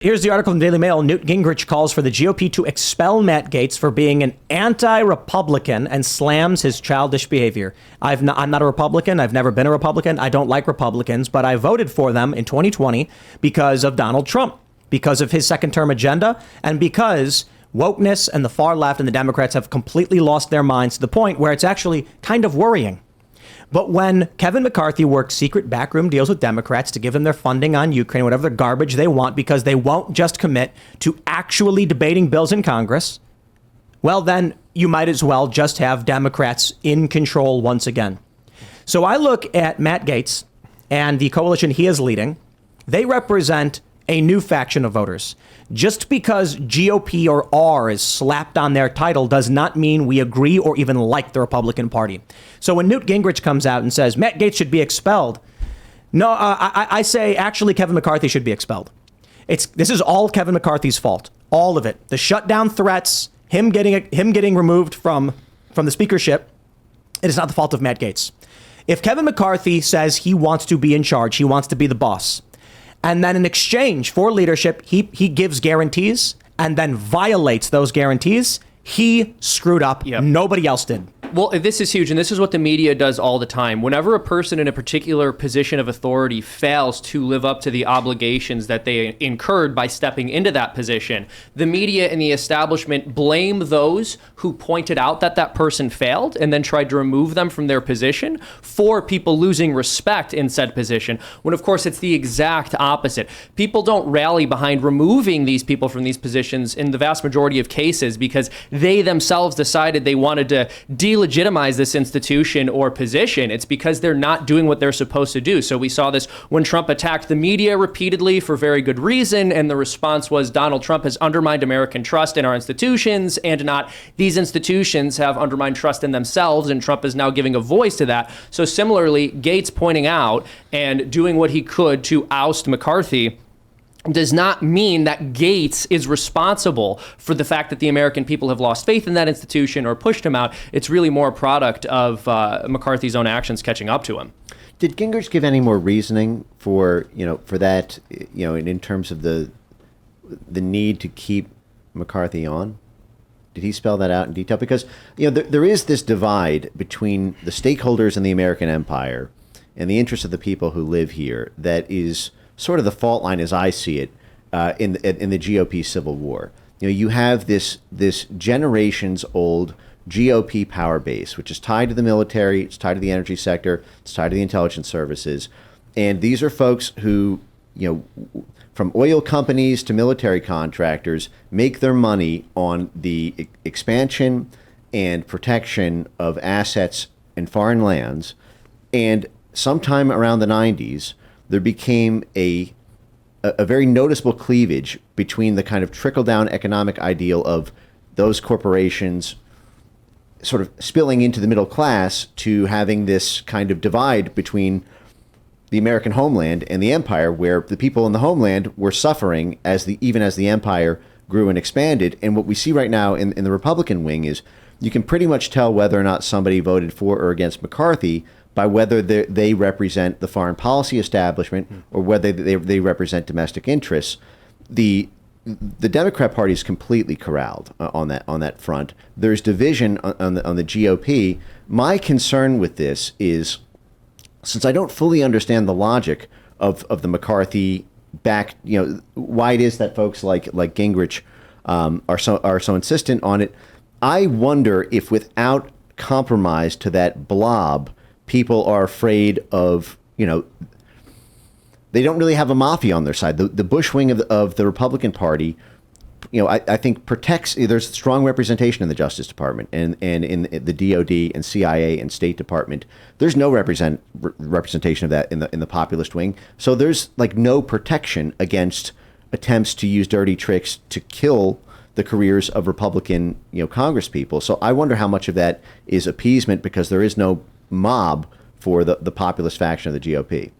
Here's the article in Daily Mail. Newt Gingrich calls for the GOP to expel Matt Gaetz for being an anti-Republican and slams his childish behavior. I'm not a Republican. I've never been a Republican. I don't like Republicans, but I voted for them in 2020 because of Donald Trump, because of his second-term agenda, and because wokeness and the far left and the Democrats have completely lost their minds to the point where it's actually kind of worrying. But when Kevin McCarthy works secret backroom deals with Democrats to give them their funding on Ukraine, whatever the garbage they want, because they won't just commit to actually debating bills in Congress, well, then you might as well just have Democrats in control once again. So I look at Matt Gaetz and the coalition he is leading. They represent a new faction of voters. Just because GOP or R is slapped on their title does not mean we agree or even like the Republican Party. So when Newt Gingrich comes out and says Matt Gaetz should be expelled, no, I say actually Kevin McCarthy should be expelled. This is all Kevin McCarthy's fault, all of it. The shutdown threats, him getting removed from the speakership. It is not the fault of Matt Gaetz. If Kevin McCarthy says he wants to be in charge, he wants to be the boss, and then in exchange for leadership, he gives guarantees and then violates those guarantees, he screwed up. Yep. Nobody else did. Well, this is huge, and this is what the media does all the time. Whenever a person in a particular position of authority fails to live up to the obligations that they incurred by stepping into that position, the media and the establishment blame those who pointed out that that person failed and then tried to remove them from their position for people losing respect in said position, when of course it's the exact opposite. People don't rally behind removing these people from these positions in the vast majority of cases because they themselves decided they wanted to delegitimize this institution or position. It's because they're not doing what they're supposed to do. So we saw this when Trump attacked the media repeatedly for very good reason, and the response was Donald Trump has undermined American trust in our institutions, and not these institutions have undermined trust in themselves, and Trump is now giving a voice to that. So similarly, Gaetz pointing out and doing what he could to oust McCarthy does not mean that Gaetz is responsible for the fact that the American people have lost faith in that institution or pushed him out. It's really more a product of McCarthy's own actions catching up to him. Did Gingrich give any more reasoning for that, in terms of the need to keep McCarthy on? Did he spell that out in detail? Because, there is this divide between the stakeholders in the American empire and the interests of the people who live here that is sort of the fault line as I see it in the GOP Civil War. You have this generations old GOP power base, which is tied to the military, it's tied to the energy sector, it's tied to the intelligence services. And these are folks who, from oil companies to military contractors, make their money on the expansion and protection of assets in foreign lands. And sometime around the 90s, there became a very noticeable cleavage between the kind of trickle-down economic ideal of those corporations sort of spilling into the middle class to having this kind of divide between the American homeland and the empire, where the people in the homeland were suffering even as the empire grew and expanded. And what we see right now in the Republican wing is you can pretty much tell whether or not somebody voted for or against McCarthy by whether they represent the foreign policy establishment or whether they represent domestic interests. The Democrat Party is completely corralled on that front. There's division on the GOP. My concern with this is, since I don't fully understand the logic of the McCarthy back, why it is that folks like Gingrich are so insistent on it. I wonder if without compromise to that blob, people are afraid of, they don't really have a mafia on their side. The Bush wing of the Republican Party, I think protects, there's strong representation in the Justice Department and in the DOD and CIA and State Department. There's no representation of that in the populist wing. So there's no protection against attempts to use dirty tricks to kill the careers of Republican, Congress people. So I wonder how much of that is appeasement because there is no mob for the populist faction of the GOP.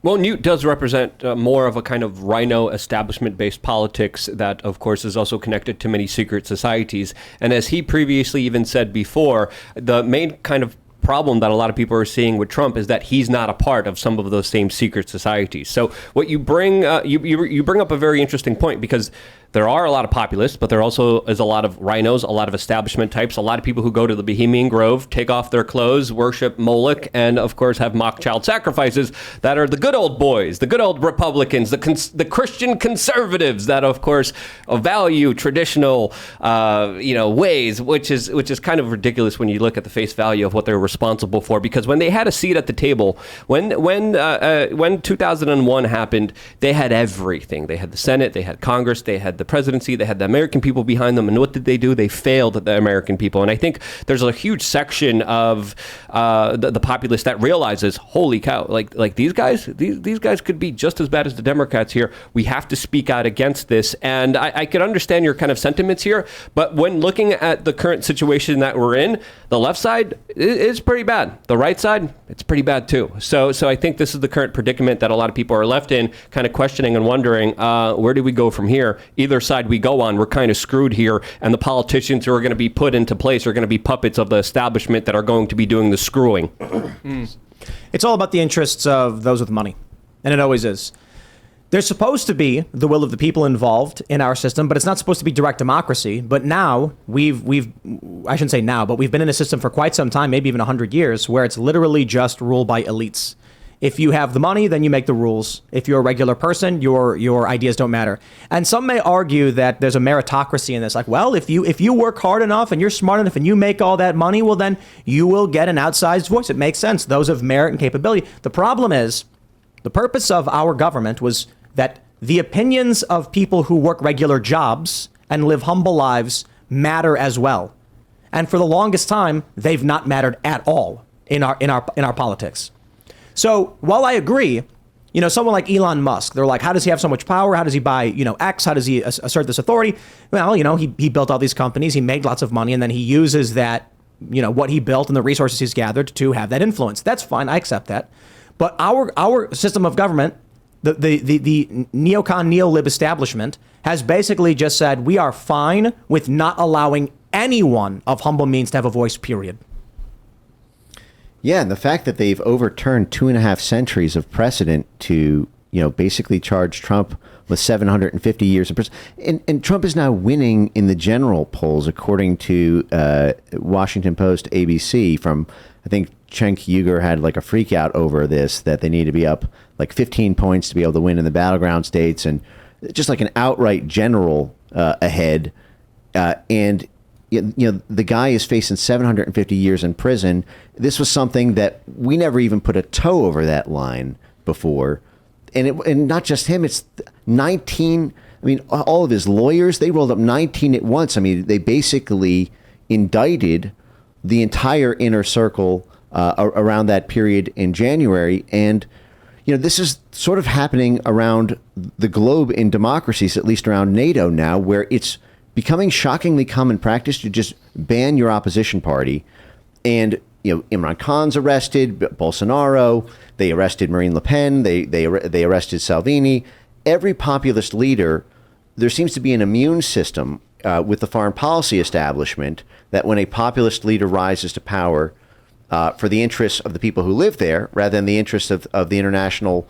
Well, Newt does represent more of a kind of Rhino establishment-based politics that, of course, is also connected to many secret societies. And as he previously even said before, the main kind of problem that a lot of people are seeing with Trump is that he's not a part of some of those same secret societies. So what you bring, you bring up a very interesting point, because there are a lot of populists, but there also is a lot of rhinos, a lot of establishment types, a lot of people who go to the Bohemian Grove, take off their clothes, worship Moloch, and of course have mock child sacrifices that are the good old boys, the good old Republicans, the Christian conservatives that of course value traditional ways, which is kind of ridiculous when you look at the face value of what they're responsible for. Because when they had a seat at the table, when 2001 happened, they had everything. They had the Senate, they had Congress, they had the presidency, they had the American people behind them, and what did they do? They failed the American people. And I think there's a huge section of the populace that realizes, holy cow, like these guys could be just as bad as the Democrats here. We have to speak out against this. And I could understand your kind of sentiments here, but when looking at the current situation that we're in, the left side is pretty bad. The right side, it's pretty bad too. So I think this is the current predicament that a lot of people are left in, kind of questioning and wondering, where do we go from here? Either side we go on, we're kind of screwed here, and the politicians who are going to be put into place are going to be puppets of the establishment that are going to be doing the screwing. It's all about the interests of those with money, and it always is. There's supposed to be the will of the people involved in our system, but it's not supposed to be direct democracy. But now I shouldn't say now, but we've been in a system for quite some time, maybe even 100 years, where it's literally just ruled by elites. If you have the money, then you make the rules. If you're a regular person, your ideas don't matter. And some may argue that there's a meritocracy in this. Like, well, if you work hard enough and you're smart enough and you make all that money, well, then you will get an outsized voice. It makes sense. Those of merit and capability. The problem is, the purpose of our government was that the opinions of people who work regular jobs and live humble lives matter as well. And for the longest time, they've not mattered at all in our politics. So while I agree, someone like Elon Musk, they're like, how does he have so much power? How does he buy, X? How does he assert this authority? Well, he built all these companies, he made lots of money, and then he uses that, what he built and the resources he's gathered to have that influence. That's fine. I accept that. But our system of government, the neocon neolib establishment, has basically just said we are fine with not allowing anyone of humble means to have a voice, period. Yeah, and the fact that they've overturned 2.5 centuries of precedent to, basically charge Trump with 750 years in prison. And Trump is now winning in the general polls, according to Washington Post ABC from, I think, Cenk Uygur had like a freak out over this, that they need to be up like 15 points to be able to win in the battleground states, and just like an outright general ahead. And the guy is facing 750 years in prison. This was something that we never even put a toe over that line before. And not just him, it's 19. I mean, all of his lawyers, they rolled up 19 at once. I mean, they basically indicted the entire inner circle around that period in January. And, this is sort of happening around the globe in democracies, at least around NATO now, where it's becoming shockingly common practice to just ban your opposition party. And, Imran Khan's arrested, Bolsonaro, they arrested Marine Le Pen, they arrested Salvini. Every populist leader, there seems to be an immune system with the foreign policy establishment that when a populist leader rises to power for the interests of the people who live there, rather than the interests of the international,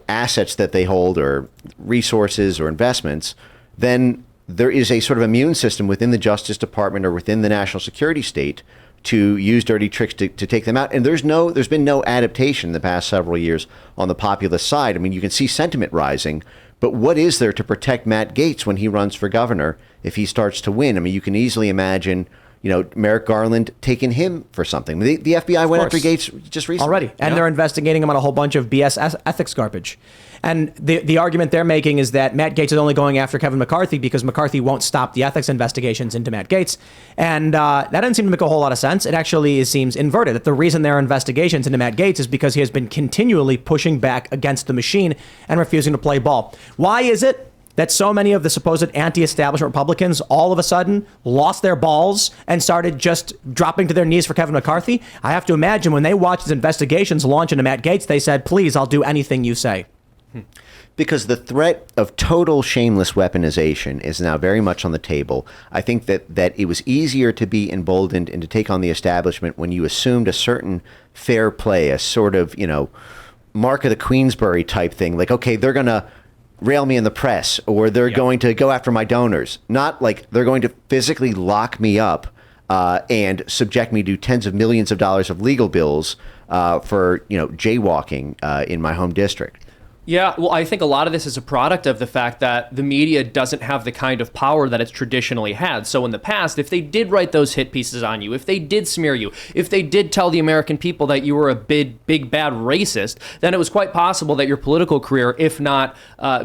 assets that they hold or resources or investments, then there is a sort of immune system within the Justice Department or within the national security state to use dirty tricks to take them out. And there's been no adaptation in the past several years on the populist side. I mean, you can see sentiment rising, but what is there to protect Matt Gaetz when he runs for governor if he starts to win? I mean, you can easily imagine, Merrick Garland taking him for something. The FBI went after Gaetz just recently. Already. And they're investigating him on a whole bunch of BS ethics garbage. And the argument they're making is that Matt Gaetz is only going after Kevin McCarthy because McCarthy won't stop the ethics investigations into Matt Gaetz. And that doesn't seem to make a whole lot of sense. It actually seems inverted, that the reason there are investigations into Matt Gaetz is because he has been continually pushing back against the machine and refusing to play ball. Why is it that so many of the supposed anti-establishment Republicans all of a sudden lost their balls and started just dropping to their knees for Kevin McCarthy? I have to imagine when they watched his investigations launch into Matt Gaetz, they said, please, I'll do anything you say. because the threat of total shameless weaponization is now very much on the table. I think that it was easier to be emboldened and to take on the establishment when you assumed a certain fair play, a sort of, Mark of the Queensberry type thing. Like, okay, they're going to rail me in the press, or they're going to go after my donors. Not like they're going to physically lock me up and subject me to tens of millions of dollars of legal bills for jaywalking in my home district. Yeah, well, I think a lot of this is a product of the fact that the media doesn't have the kind of power that it's traditionally had. So in the past, if they did write those hit pieces on you, if they did smear you, if they did tell the American people that you were a big bad racist, then it was quite possible that your political career, if not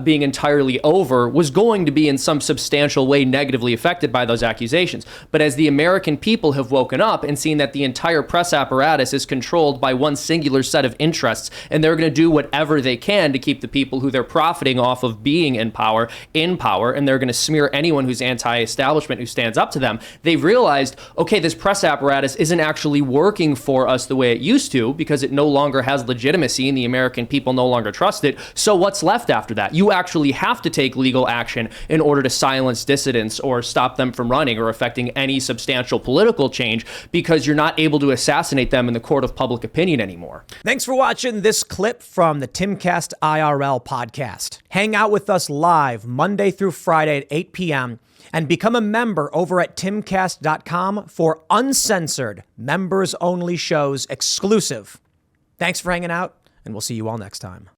being entirely over, was going to be in some substantial way negatively affected by those accusations. But as the American people have woken up and seen that the entire press apparatus is controlled by one singular set of interests, and they're going to do whatever they can to keep the people who they're profiting off of being in power, and they're going to smear anyone who's anti-establishment who stands up to them, they've realized, okay, this press apparatus isn't actually working for us the way it used to because it no longer has legitimacy and the American people no longer trust it. So what's left after that? You actually have to take legal action in order to silence dissidents or stop them from running or affecting any substantial political change because you're not able to assassinate them in the court of public opinion anymore. Thanks for watching this clip from the Timcast IRL podcast. Hang out with us live Monday through Friday at 8 p.m. and become a member over at timcast.com for uncensored, members-only shows exclusive. Thanks for hanging out, and we'll see you all next time.